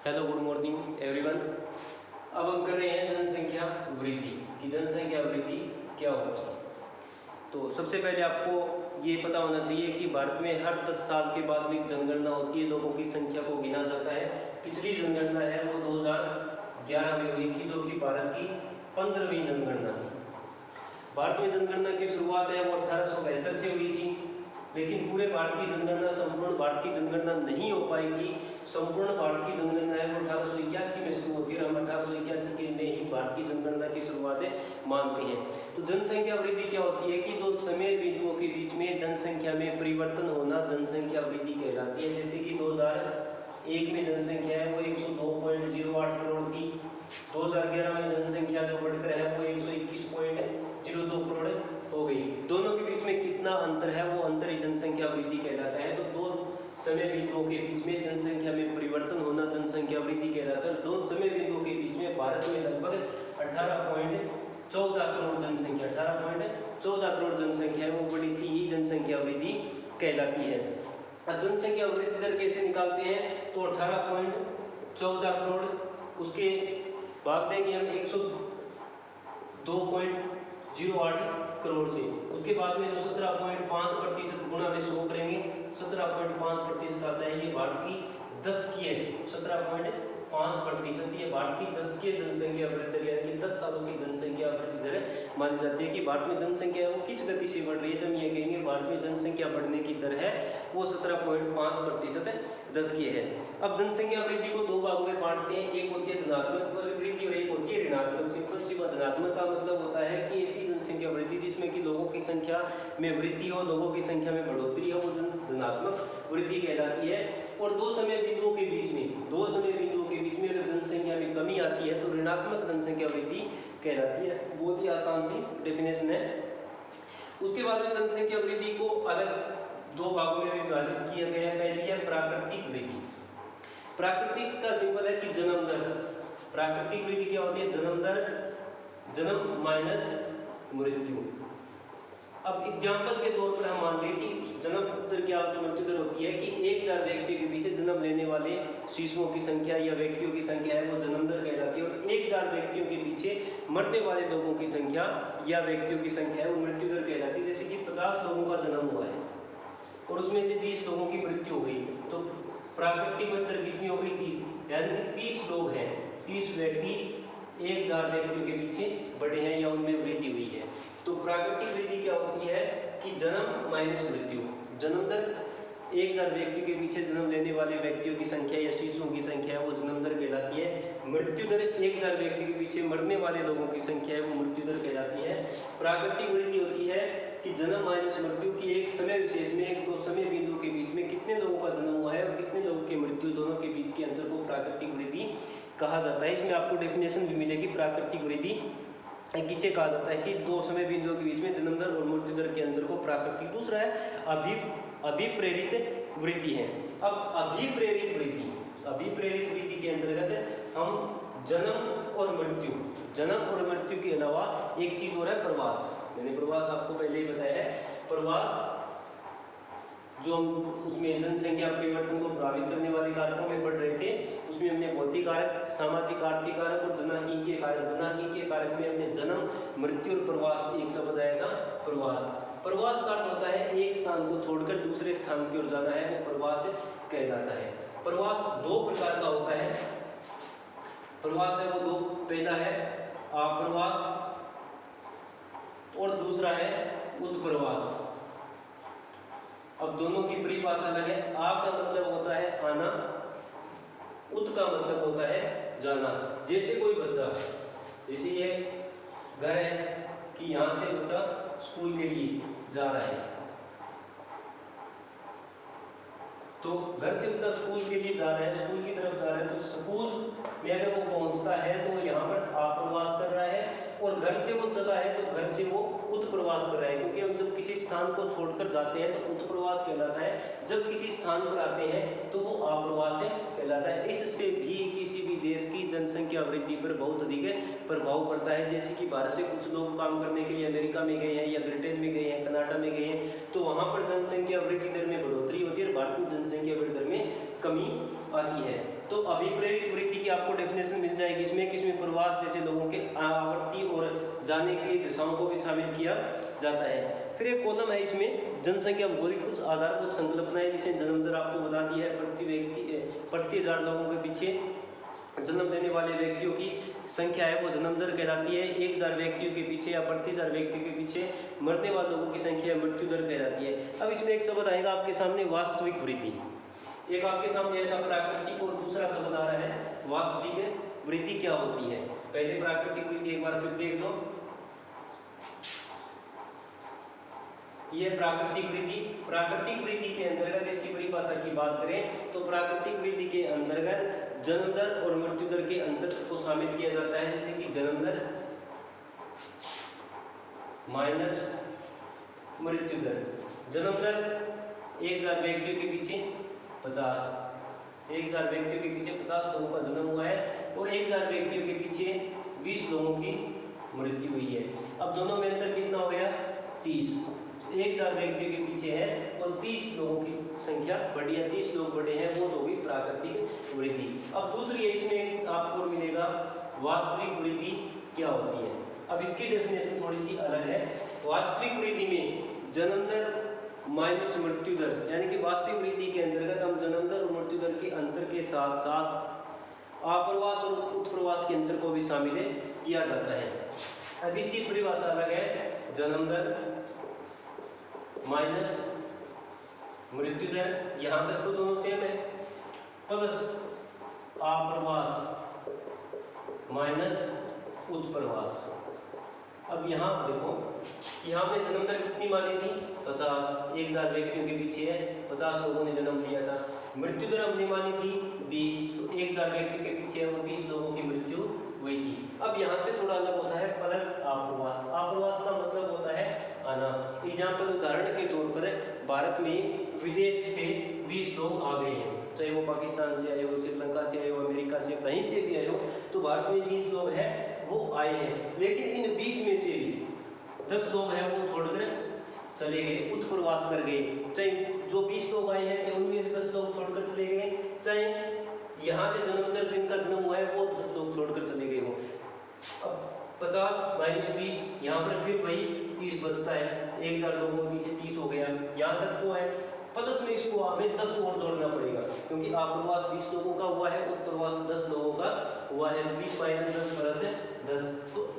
Hello good morning everyone. अब हम कर रहे हैं जनसंख्या वृद्धि कि जनसंख्या वृद्धि क्या होती है। तो सबसे पहले आपको ये पता होना चाहिए कि भारत में हर 10 साल के बाद में एक जनगणना होती है, लोगों की संख्या को गिना जाता है। पिछली जनगणना है वो 2011 में हुई थी, जो कि भारत की 15वीं जनगणना थी। भारत में जनगणना की शुरुआत है वो 1872 से हुई थी, लेकिन पूरे भारत की जनगणना, संपूर्ण भारत की जनगणना नहीं हो पाई थी। संपूर्ण भारत की जनगणना है वो 1881 में शुरू होती है और हम 1881 के में ही भारत की जनगणना की शुरुआत मानते हैं। तो जनसंख्या वृद्धि क्या होती है कि दो समय बिंदुओं के बीच में जनसंख्या में परिवर्तन होना जनसंख्या वृद्धि कहलाती है। जैसे कि 2001 में जनसंख्या है वो 102.08 करोड़ थी, 2011 में जनसंख्या जो बढ़कर है वो 121.02 करोड़ हो गई। दोनों के बीच में कितना अंतर है वो अंतर ही जनसंख्या वृद्धि कहलाता है। तो दो समय बिंदुओं के बीच में जनसंख्या में परिवर्तन होना जनसंख्या वृद्धि कहलाता है। दो समय बिंदुओं के बीच में भारत में लगभग 18.14 करोड़ जनसंख्या 18.14 करोड़ जनसंख्या है वो बढ़ी थी, ये जनसंख्या वृद्धि कहलाती है। अब जनसंख्या वृद्धि दर कैसे निकालते हैं, तो 18.14 करोड़ उसके भाग देंगे हम 102.08 करोड़ से, उसके बाद में जो 17.5% गुणा में 100 करेंगे, 17.5% आता है, ये भारत की 10 की है। 17.5% ये भारत की 10 की जनसंख्या वृद्धि दर, यानी कि 10 सालों की जनसंख्या वृद्धि दर मानी जाती है कि भारत में जनसंख्या वो किस गति से बढ़ रही है। तो हम ये कहेंगे भारत में जनसंख्या बढ़ने की दर है वो 17.5% 10 की है। अब जनसंख्या वृद्धि को दो भागों में बांटते हैं, एक होती है धनात्मक वृद्धि और एक होती है ऋणात्मक। सिंपल सी बात, धनात्मक का मतलब होता है कि ऐसी जनसंख्या वृद्धि जिसमें कि लोगों की संख्या में वृद्धि हो, लोगों की संख्या में बढ़ोतरी हो, वो धनात्मक वृद्धि कहलाती है। और दो समय बिंदुओं के बीच में अगर जनसंख्या में कमी आती है तो ऋणात्मक जनसंख्या वृद्धि कहलाती है। बहुत ही आसान सी डेफिनेशन है। उसके बाद में जनसंख्या वृद्धि को अलग दो भागों में विभाजित किया गया है। पहली है प्राकृतिक वृद्धि। प्राकृतिक का सिंपल है कि जन्म दर। प्राकृतिक वृद्धि क्या होती है, जन्म दर, जन्म माइनस मृत्यु। अब एग्जाम्पल के तौर पर हम मान लें कि जन्म दर क्या मृत्यु दर होती है कि 1000 व्यक्तियों के पीछे जन्म लेने वाले शिशुओं की संख्या या व्यक्तियों की संख्या है वो जन्म दर कहलाती है, और 1000 व्यक्तियों के पीछे मरने वाले लोगों की संख्या या व्यक्तियों की संख्या है वो मृत्यु दर कहलाती है। जैसे कि 50 लोगों का जन्म हुआ है और उसमें से 20 लोगों की मृत्यु हो गई, तो प्राकृतिक मृत्यु दर कितनी हो गई, 30, यानी कि 30 लोग हैं, 30 व्यक्ति 1000 व्यक्तियों के पीछे बढ़े हैं या उनमें वृद्धि हुई है। तो प्राकृतिक वृद्धि क्या होती है कि जन्म माइनस मृत्यु। जन्म दर 1000 व्यक्तियों के पीछे जन्म लेने वाले व्यक्तियों की संख्या या शिशुओं की संख्या है वो जन्म दर कहलाती है। मृत्यु दर 1000 व्यक्ति के पीछे मरने वाले लोगों की संख्या है वो मृत्यु दर कहलाती है। प्राकृतिक वृद्धि होती है कि जन्म माइनस मृत्यु की एक समय विशेष में एक दो समय बिंदु के बीच में कितने लोगों का जन्म हुआ है और कितने लोगों की मृत्यु, दोनों के बीच के अंतर को प्राकृतिक वृद्धि कहा जाता है। इसमें आपको डेफिनेशन भी मिलेगी। प्राकृतिक वृद्धि किसे कहा जाता है कि दो समय बिंदुओं के बीच में जन्म दर और मृत्यु दर के अंतर को प्राकृतिक। दूसरा है अभिप्रेरित वृद्धि है। अब अभिप्रेरित वृद्धि के अंतर्गत हम जन्म और मृत्यु के अलावा एक चीज और है प्रवास। मैंने प्रवास आपको पहले ही बताया है। प्रवास जो हम उसमें जनसंख्या परिवर्तन को प्रभावित करने वाले कारकों में पढ़ रहे थे, उसमें हमने भौतिक कारक, सामाजिक आर्थिक कारक और जनसांख्यिकीय कारक में हमने जन्म, मृत्यु और प्रवास एक शब्द आएगा प्रवास का अर्थ होता है एक स्थान को छोड़कर दूसरे स्थान की ओर जाना है, वो प्रवास कहलाता है। प्रवास दो प्रकार का होता है। प्रवास है वो दो, पहला है आप्रवास और दूसरा है उत्प्रवास। अब दोनों की परिभाषा अलग है। आ का मतलब होता है आना, उत का मतलब होता है जाना। जैसे कोई बच्चा, जैसे ये घर है कि यहाँ से बच्चा स्कूल के लिए जा रहा है, तो घर से बच्चा स्कूल के लिए जा रहा है, स्कूल की तरफ जा रहा है, तो स्कूल में अगर वो पहुंचता है तो यहाँ पर आप्रवास कर रहा है, और घर से वो चला है तो घर से वो उत्प्रवास कर रहा है। क्योंकि हम जब किसी स्थान को छोड़कर जाते हैं तो उत्प्रवास कहलाता है, जब किसी स्थान पर आते हैं तो वो आप्रवास कहलाता है। इससे भी किसी भी देश की जनसंख्या वृद्धि पर बहुत अधिक प्रभाव पड़ता है। जैसे कि भारत से कुछ लोग काम करने के लिए अमेरिका में गए हैं या ब्रिटेन में गए हैं, कनाडा में गए हैं, तो वहाँ पर जनसंख्या वृद्धि दर में बढ़ोतरी होती है और भारत में जनसंख्या वृद्धि दर में कमी आती है। तो अभिप्रेरित वृद्धि की आपको डेफिनेशन मिल जाएगी इसमें, कि इसमें प्रवास जैसे लोगों के आवर्ती और जाने की दिशाओं को भी शामिल किया जाता है। फिर एक कॉलम है इसमें जनसंख्या भौगोलिक कुछ आधारभूत संकल्पनाएं, जिसे जन्म दर आपको बता दिया है, प्रति 1000 लोगों के पीछे जन्म देने वाले व्यक्तियों की संख्या है वो जन्म दर कहलाती है। 1000 व्यक्तियों के पीछे या प्रति 1000 व्यक्तियों के पीछे मरने वाले लोगों की संख्या मृत्यु दर कहलाती है। अब इसमें एक शब्द आएगा आपके सामने वास्तविक वृद्धि, एक आपके सामने आएगा प्राकृतिक और दूसरा शब्द आ रहा है वास्तविक वृद्धि। क्या होती है? पहले प्राकृतिक वृद्धि एक बार फिर देख लो, ये प्राकृतिक वृद्धि। प्राकृतिक वृद्धि के अंतर्गत इसकी परिभाषा की बात करें तो प्राकृतिक वृद्धि के अंतर्गत जन्म दर और मृत्यु दर के अंतर को शामिल किया जाता है, जैसे कि जन्म दर माइनस मृत्यु दर। जन्म दर 1000 व्यक्तियों के पीछे 50, 1000 व्यक्तियों के पीछे 50 लोगों का जन्म हुआ है और 1000 व्यक्तियों के पीछे 20 लोगों की मृत्यु हुई है। अब दोनों में अंतर कितना हो गया? 30। 1000 व्यक्तियों के पीछे है और 30 लोगों की संख्या बढ़ी है, 30 लोग बढ़े हैं, वो तो हुई प्राकृतिक वृद्धि। अब दूसरी है, इसमें आपको मिलेगा वास्तविक वृद्धि क्या होती है। अब इसकी डेफिनेशन थोड़ी सी अलग है। वास्तविक वृद्धि में जन्म दर माइनस मृत्यु दर, यानी कि वास्तविक वृद्धि के अंतर्गत हम जन्म दर और मृत्यु दर के अंतर के साथ साथ आप्रवास और उत्प्रवास के अंतर को भी शामिल किया जाता है। अब इसकी परिभाषा अलग है, जन्म दर माइनस मृत्यु दर, यहाँ तक तो दोनों सेम है, प्लस आप्रवास माइनस उत्प्रवास। अब यहाँ देखो, यहाँ हमने जन्म दर कितनी मानी थी? 50, 1000 व्यक्तियों के पीछे है, 50 लोगों ने जन्म लिया था। मृत्यु दर हमने मानी थी 20, तो 1000 व्यक्तियों के पीछे वो 20 लोगों की मृत्यु हुई थी। अब यहाँ से थोड़ा अलग होता है प्लस आप्रवास। आप्रवास का मतलब होता है आना। एग्जाम्पल उदाहरण के तौर पर भारत में विदेश से 20 लोग आ गए हैं, चाहे वो पाकिस्तान से आए हो, श्रीलंका से आए हो, अमेरिका से, कहीं से भी आए हो, तो भारत में 20 लोग हैं वो आए हैं। लेकिन इन 20 में से भी 10 लोग हैं वो छोड़कर चले गए, उत्प्रवास कर गए। चाहे जो 20 लोग आए हैं चाहे उनमें से 10 लोग छोड़कर चले गए, चाहे यहाँ से जन्म दर जिनका जन्म हुआ है वो 10 लोग छोड़कर चले गए हो। अब 50 माइनस 20, यहाँ पर फिर वही 30 बचता है। 1000 लोगों के पीछे 30 हो गया, यहाँ तक तो है। प्लस में इसको हमें 10 और जोड़ना पड़ेगा, क्योंकि आप्रवास 20 लोगों का हुआ है, उत्प्रवास 10 लोगों का हुआ है। 20 माइनस 10 प्लस 10, तो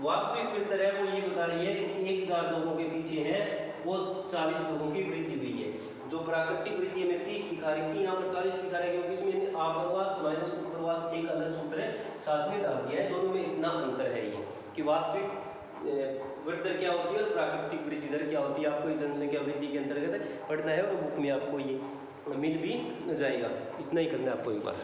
वास्तविक वृद्धि है वो ये बता रही है कि 1000 लोगों के पीछे है वो 40 लोगों की वृद्धि हुई है। जो प्राकृतिक वृद्धि में 30 दिखा रही थी, यहाँ पर 40 दिखा रही है, क्योंकि इसमें आप्रवास माइनस उत्प्रवास एक अलग सूत्र साथ में डाल दिया है। दोनों में इतना अंतर है ये कि वास्तविक वृद्धि दर क्या होती है और प्राकृतिक वृद्धि दर क्या होती है। आपको जनसंख्या वृद्धि के अंतर्गत पढ़ना है और बुक में आपको ये मिल भी जाएगा। इतना ही करना है आपको एक बार।